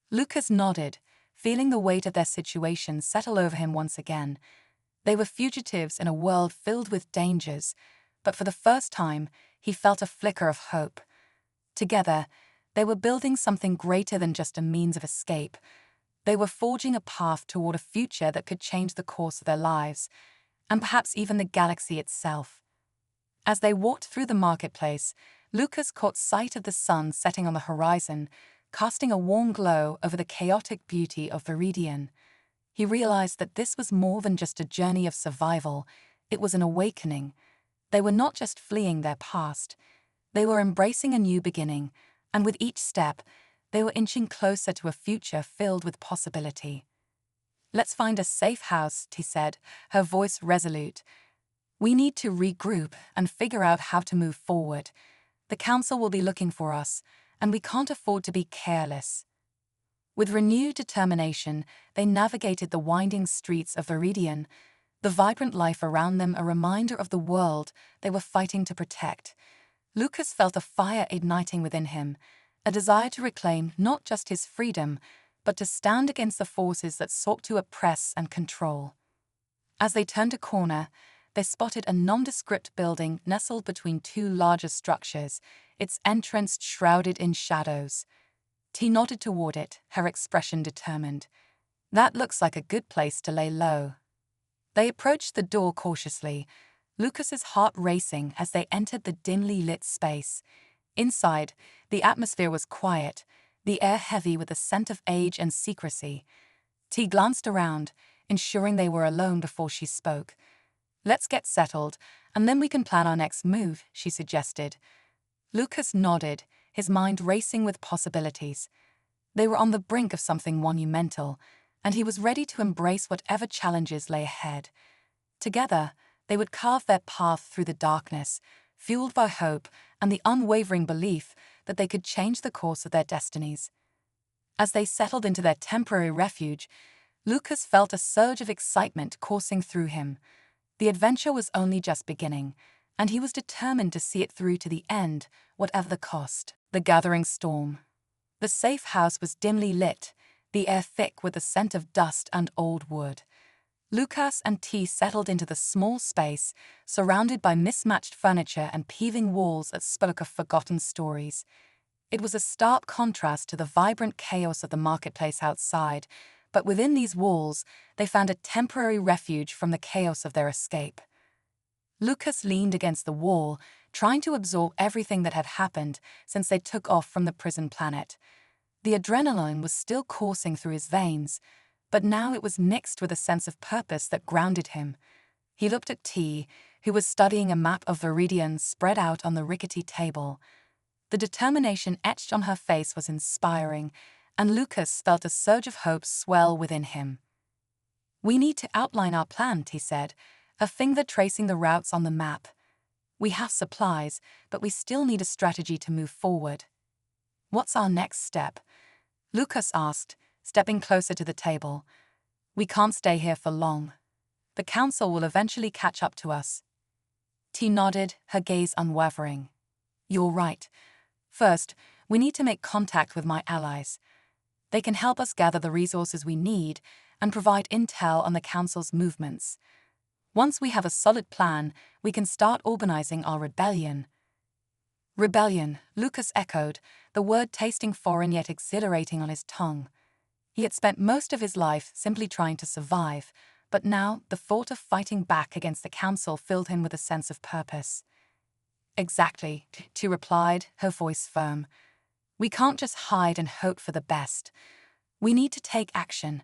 Lucas nodded, feeling the weight of their situation settle over him once again. They were fugitives in a world filled with dangers, but for the first time, he felt a flicker of hope. Together, they were building something greater than just a means of escape. They were forging a path toward a future that could change the course of their lives, and perhaps even the galaxy itself. As they walked through the marketplace, Lucas caught sight of the sun setting on the horizon, casting a warm glow over the chaotic beauty of Viridian. He realized that this was more than just a journey of survival, it was an awakening. They were not just fleeing their past, they were embracing a new beginning, and with each step, they were inching closer to a future filled with possibility. "Let's find a safe house," T said, her voice resolute. "We need to regroup and figure out how to move forward. The council will be looking for us, and we can't afford to be careless." With renewed determination, they navigated the winding streets of Viridian, the vibrant life around them a reminder of the world they were fighting to protect. Lucas felt a fire igniting within him, a desire to reclaim not just his freedom, but to stand against the forces that sought to oppress and control. As they turned a corner, they spotted a nondescript building nestled between two larger structures, its entrance shrouded in shadows. T nodded toward it, her expression determined. "That looks like a good place to lay low." They approached the door cautiously, Lucas's heart racing as they entered the dimly lit space. Inside, the atmosphere was quiet, the air heavy with the scent of age and secrecy. T glanced around, ensuring they were alone before she spoke. "Let's get settled, and then we can plan our next move," she suggested. Lucas nodded, his mind racing with possibilities. They were on the brink of something monumental, and he was ready to embrace whatever challenges lay ahead. Together, they would carve their path through the darkness, fueled by hope and the unwavering belief that they could change the course of their destinies. As they settled into their temporary refuge, Lucas felt a surge of excitement coursing through him. The adventure was only just beginning, and he was determined to see it through to the end, whatever the cost. The gathering storm. The safe house was dimly lit, the air thick with the scent of dust and old wood. Lucas and T settled into the small space, surrounded by mismatched furniture and peaving walls that spoke of forgotten stories. It was a stark contrast to the vibrant chaos of the marketplace outside, but within these walls, they found a temporary refuge from the chaos of their escape. Lucas leaned against the wall, trying to absorb everything that had happened since they took off from the prison planet. The adrenaline was still coursing through his veins, but now it was mixed with a sense of purpose that grounded him. He looked at T, who was studying a map of Viridian spread out on the rickety table. The determination etched on her face was inspiring, and Lucas felt a surge of hope swell within him. "We need to outline our plan," T said, her finger tracing the routes on the map. "We have supplies, but we still need a strategy to move forward." "What's our next step?" Lucas asked, stepping closer to the table. "We can't stay here for long. The council will eventually catch up to us." T nodded, her gaze unwavering. "You're right. First, we need to make contact with my allies. They can help us gather the resources we need and provide intel on the council's movements. Once we have a solid plan, we can start organizing our rebellion." "Rebellion," Lucas echoed, the word tasting foreign yet exhilarating on his tongue. He had spent most of his life simply trying to survive, but now the thought of fighting back against the council filled him with a sense of purpose. "Exactly," she replied, her voice firm. "We can't just hide and hope for the best. We need to take action.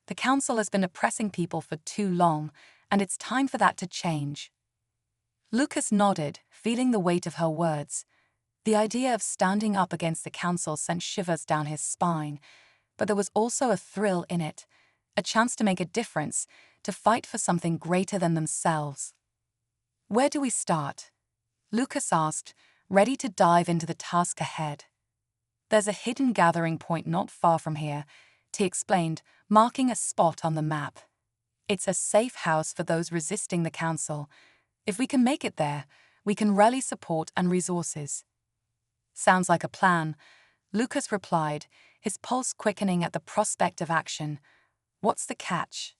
The council has been oppressing people for too long, and it's time for that to change." Lucas nodded, feeling the weight of her words. The idea of standing up against the council sent shivers down his spine, but there was also a thrill in it, a chance to make a difference, to fight for something greater than themselves. "Where do we start?" Lucas asked, ready to dive into the task ahead. "There's a hidden gathering point not far from here," T explained, marking a spot on the map. "It's a safe house for those resisting the council. If we can make it there, we can rally support and resources." "Sounds like a plan," Lucas replied, his pulse quickening at the prospect of action. "What's the catch?"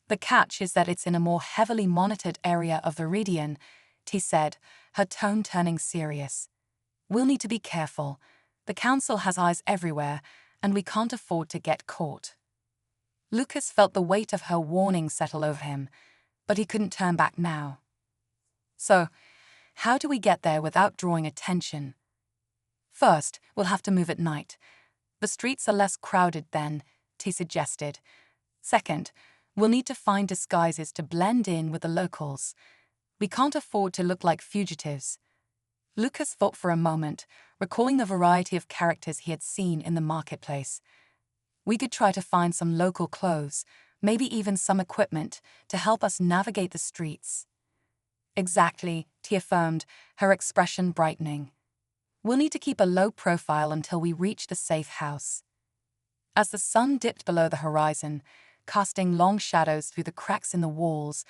"The catch is that it's in a more heavily monitored area of Viridian," T said, her tone turning serious. "We'll need to be careful. The council has eyes everywhere, and we can't afford to get caught." Lucas felt the weight of her warning settle over him, but he couldn't turn back now. "So, how do we get there without drawing attention?" "First, we'll have to move at night. The streets are less crowded then," T suggested. "Second, we'll need to find disguises to blend in with the locals. We can't afford to look like fugitives." Lucas thought for a moment, recalling the variety of characters he had seen in the marketplace. "We could try to find some local clothes, maybe even some equipment, to help us navigate the streets." "Exactly," T affirmed, her expression brightening. "We'll need to keep a low profile until we reach the safe house." As the sun dipped below the horizon, casting long shadows through the cracks in the walls,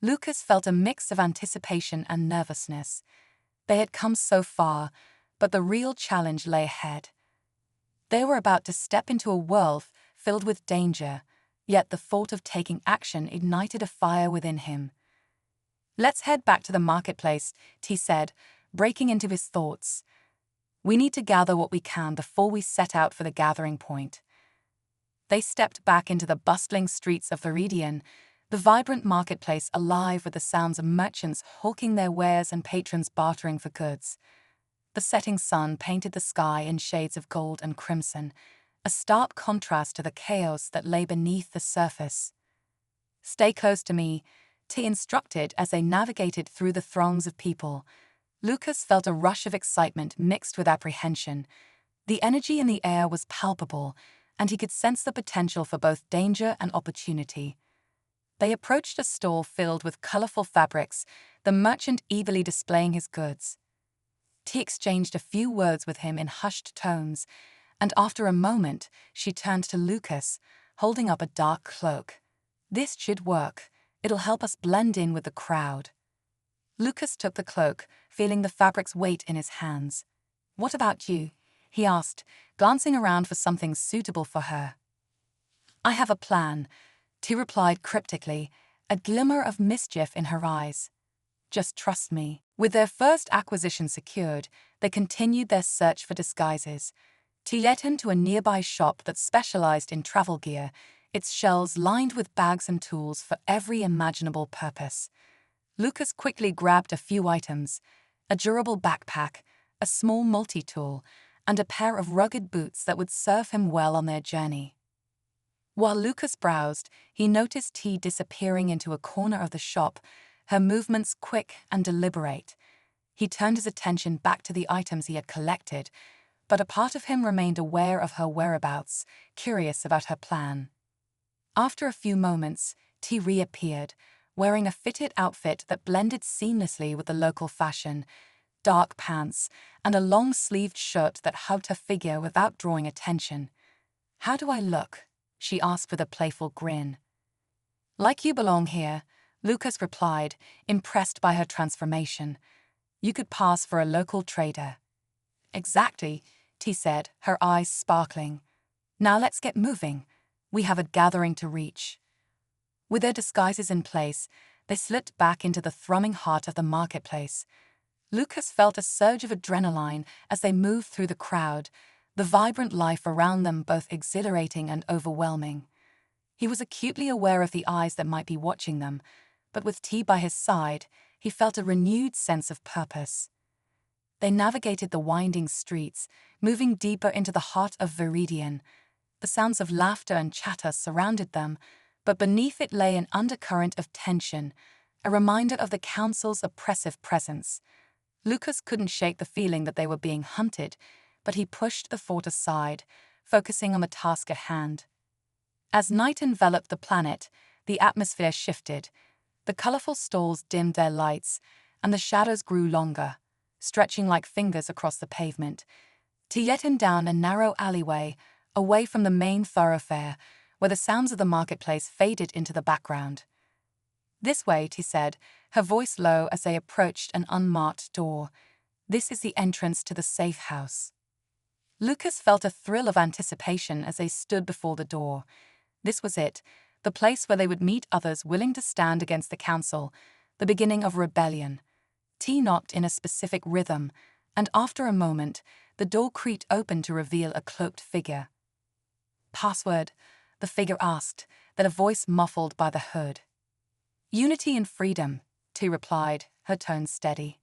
Lucas felt a mix of anticipation and nervousness. They had come so far, but the real challenge lay ahead. They were about to step into a world filled with danger, yet the thought of taking action ignited a fire within him. "Let's head back to the marketplace," T said, breaking into his thoughts. "We need to gather what we can before we set out for the gathering point." They stepped back into the bustling streets of Viridian, the vibrant marketplace alive with the sounds of merchants hawking their wares and patrons bartering for goods. The setting sun painted the sky in shades of gold and crimson, a stark contrast to the chaos that lay beneath the surface. "Stay close to me," T instructed as they navigated through the throngs of people. Lucas felt a rush of excitement mixed with apprehension. The energy in the air was palpable, and he could sense the potential for both danger and opportunity. They approached a stall filled with colorful fabrics, the merchant eagerly displaying his goods. T exchanged a few words with him in hushed tones, and after a moment, she turned to Lucas, holding up a dark cloak. "This should work. It'll help us blend in with the crowd." Lucas took the cloak, feeling the fabric's weight in his hands. "What about you?" he asked, glancing around for something suitable for her. "I have a plan," T replied cryptically, a glimmer of mischief in her eyes. "Just trust me." With their first acquisition secured, they continued their search for disguises. T led him to a nearby shop that specialized in travel gear, its shelves lined with bags and tools for every imaginable purpose. Lucas quickly grabbed a few items: a durable backpack, a small multi-tool, and a pair of rugged boots that would serve him well on their journey. While Lucas browsed, he noticed T disappearing into a corner of the shop, her movements quick and deliberate. He turned his attention back to the items he had collected, but a part of him remained aware of her whereabouts, curious about her plan. After a few moments, T reappeared, wearing a fitted outfit that blended seamlessly with the local fashion: dark pants and a long-sleeved shirt that hugged her figure without drawing attention. "How do I look?" she asked with a playful grin. "Like you belong here," Lucas replied, impressed by her transformation. "You could pass for a local trader." "Exactly," T said, her eyes sparkling. "Now let's get moving. We have a gathering to reach." With their disguises in place, they slipped back into the thrumming heart of the marketplace. Lucas felt a surge of adrenaline as they moved through the crowd, the vibrant life around them both exhilarating and overwhelming. He was acutely aware of the eyes that might be watching them, but with T by his side, he felt a renewed sense of purpose. They navigated the winding streets, moving deeper into the heart of Viridian. The sounds of laughter and chatter surrounded them, but beneath it lay an undercurrent of tension, a reminder of the council's oppressive presence. Lucas couldn't shake the feeling that they were being hunted, but he pushed the thought aside, focusing on the task at hand. As night enveloped the planet, the atmosphere shifted. The colorful stalls dimmed their lights, and the shadows grew longer, stretching like fingers across the pavement. He led him down a narrow alleyway, away from the main thoroughfare, where the sounds of the marketplace faded into the background. "This way," he said, her voice low as they approached an unmarked door. "This is the entrance to the safe house." Lucas felt a thrill of anticipation as they stood before the door. This was it, the place where they would meet others willing to stand against the council, the beginning of rebellion. T knocked in a specific rhythm, and after a moment, the door creaked open to reveal a cloaked figure. "Password," the figure asked, then a voice muffled by the hood. "Unity and freedom," T replied, her tone steady.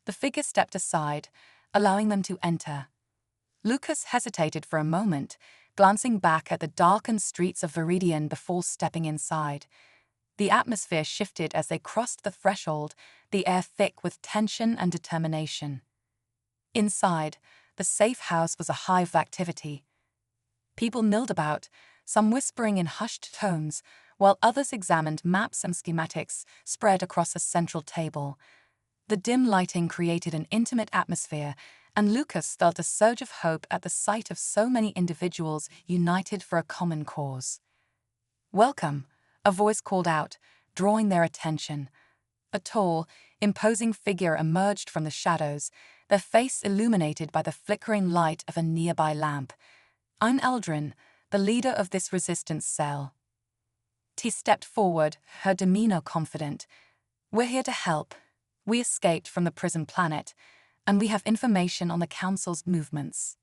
The figure stepped aside, allowing them to enter. Lucas hesitated for a moment, glancing back at the darkened streets of Viridian before stepping inside. The atmosphere shifted as they crossed the threshold, the air thick with tension and determination. Inside, the safe house was a hive of activity. People milled about, some whispering in hushed tones, while others examined maps and schematics spread across a central table. The dim lighting created an intimate atmosphere, and Lucas felt a surge of hope at the sight of so many individuals united for a common cause. "Welcome," a voice called out, drawing their attention. A tall, imposing figure emerged from the shadows, their face illuminated by the flickering light of a nearby lamp. "I'm Eldrin, the leader of this resistance cell." T stepped forward, her demeanor confident. "We're here to help. We escaped from the prison planet, and we have information on the Council's movements."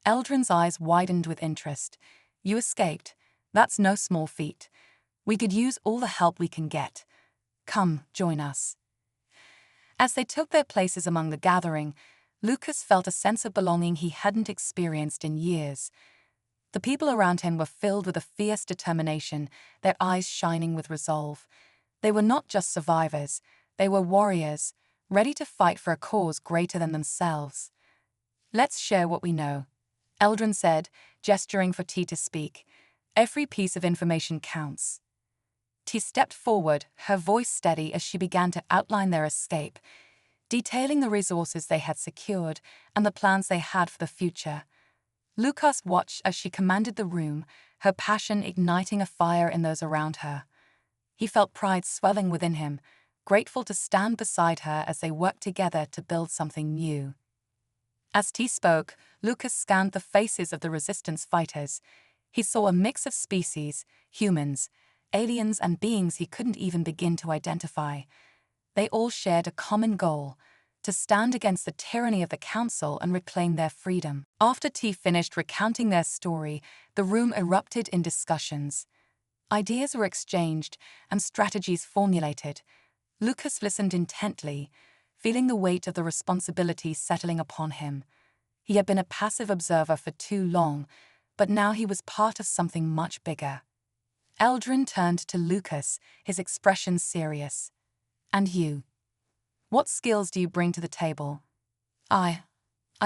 Eldrin's eyes widened with interest. "You escaped? That's no small feat. We could use all the help we can get. Come, join us." As they took their places among the gathering, Lucas felt a sense of belonging he hadn't experienced in years. The people around him were filled with a fierce determination, their eyes shining with resolve. They were not just survivors, they were warriors, ready to fight for a cause greater than themselves. "Let's share what we know," Eldrin said, gesturing for T to speak. "Every piece of information counts." T stepped forward, her voice steady as she began to outline their escape, detailing the resources they had secured and the plans they had for the future. Lucas watched as she commanded the room, her passion igniting a fire in those around her. He felt pride swelling within him, grateful to stand beside her as they worked together to build something new. As T spoke, Lucas scanned the faces of the resistance fighters. He saw a mix of species, humans, aliens, and beings he couldn't even begin to identify. They all shared a common goal: to stand against the tyranny of the Council and reclaim their freedom. After T finished recounting their story, the room erupted in discussions. Ideas were exchanged and strategies formulated. Lucas listened intently, feeling the weight of the responsibility settling upon him. He had been a passive observer for too long, but now he was part of something much bigger. Eldrin turned to Lucas, his expression serious. "And you? What skills do you bring to the table?" I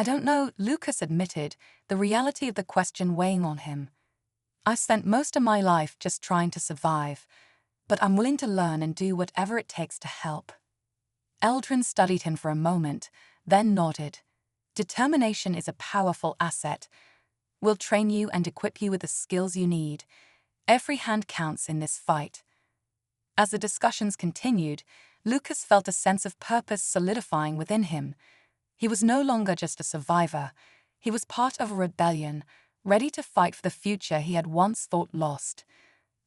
don't know," Lucas admitted, the reality of the question weighing on him. "I've spent most of my life just trying to survive, but I'm willing to learn and do whatever it takes to help." Eldrin studied him for a moment, then nodded. "Determination is a powerful asset. We'll train you and equip you with the skills you need. Every hand counts in this fight." As the discussions continued, Lucas felt a sense of purpose solidifying within him. He was no longer just a survivor. He was part of a rebellion, ready to fight for the future he had once thought lost.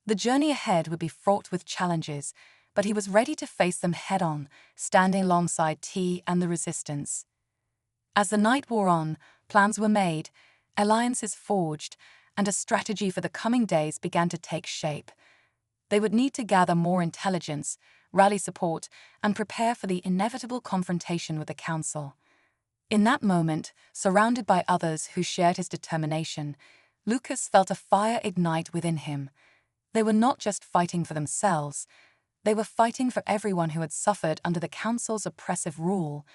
The journey ahead would be fraught with challenges, but he was ready to face them head-on, standing alongside T and the resistance. As the night wore on, plans were made, alliances forged, and a strategy for the coming days began to take shape. They would need to gather more intelligence, rally support, and prepare for the inevitable confrontation with the Council. In that moment, surrounded by others who shared his determination, Lucas felt a fire ignite within him. They were not just fighting for themselves, They were fighting for everyone who had suffered under the Council's oppressive rule,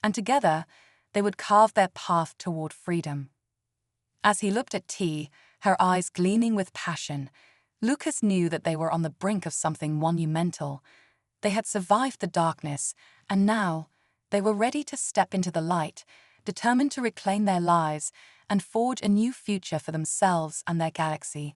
and together they would carve their path toward freedom. As he looked at T, her eyes gleaming with passion, Lucas knew that they were on the brink of something monumental. They had survived the darkness, and now they were ready to step into the light, determined to reclaim their lives and forge a new future for themselves and their galaxy.